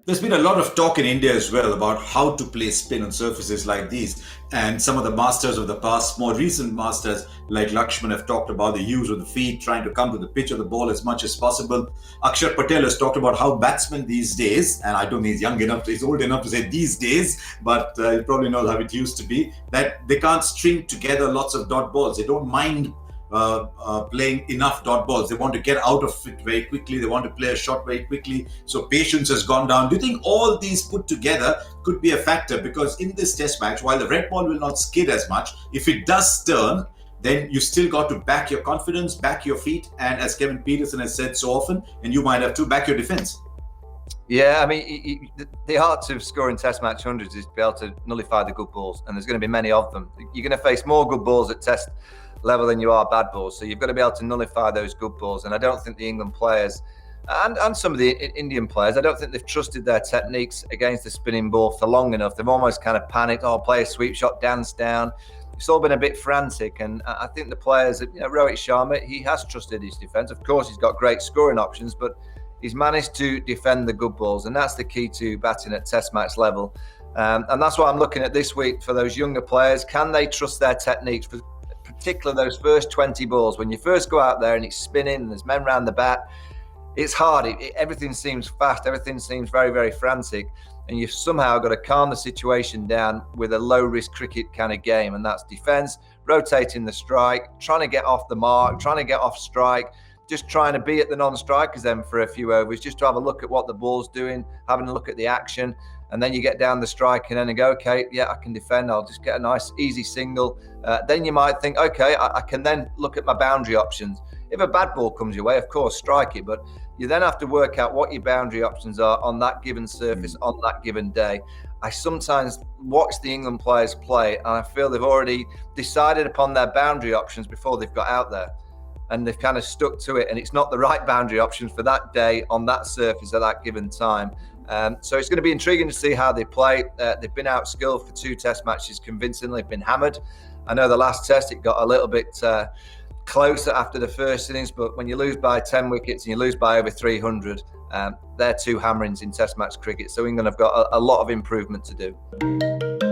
There's been a lot of talk in India as well about how to play spin on surfaces like these. And some of the masters of the past, more recent masters like Lakshman, have talked about the use of the feet, trying to come to the pitch of the ball as much as possible. Akshar Patel has talked about how batsmen these days, and I don't think he's old enough to say these days, but he probably knows how it used to be, that they can't string together lots of dot balls. They don't mind playing enough dot balls. They want to get out of it very quickly. They want to play a shot very quickly. So patience has gone down. Do you think all these put together could be a factor? Because in this test match, while the red ball will not skid as much, if it does turn, then you still got to back your confidence, back your feet, and as Kevin Peterson has said so often, and you might have to back your defence. Yeah, I mean, the art of scoring test match hundreds is to be able to nullify the good balls, and there's going to be many of them. You're going to face more good balls at test level than you are bad balls, so you've got to be able to nullify those good balls. And I don't think the England players and some of the Indian players, I don't think they've trusted their techniques against the spinning ball for long enough. They've almost kind of panicked. Oh, play a sweep shot, dance down. It's all been a bit frantic, and I think the players, Rohit Sharma, he has trusted his defence. Of course, he's got great scoring options, but he's managed to defend the good balls, and that's the key to batting at test match level. And that's what I'm looking at this week for those younger players. Can they trust their techniques, for particularly those first 20 balls? When you first go out there and it's spinning and there's men around the bat, it's hard. Everything seems fast. Everything seems very, very frantic. And you've somehow got to calm the situation down with a low-risk cricket kind of game. And that's defence, rotating the strike, trying to get off the mark, trying to get off strike, just trying to be at the non-strikers then for a few overs, just to have a look at what the ball's doing, having a look at the action. And then you get down the strike and then go, okay, yeah, I can defend. I'll just get a nice, easy single. Then you might think, okay, I can then look at my boundary options. If a bad ball comes your way, of course, strike it. But you then have to work out what your boundary options are on that given surface, on that given day. I sometimes watch the England players play, and I feel they've already decided upon their boundary options before they've got out there. And they've kind of stuck to it, and it's not the right boundary options for that day on that surface at that given time. So it's going to be intriguing to see how they play. They've been out-skilled for 2 test matches convincingly. They've been hammered. I know the last test, it got a little bit closer after the first innings, but when you lose by 10 wickets and you lose by over 300, they're 2 hammerings in test match cricket. So England have got a lot of improvement to do.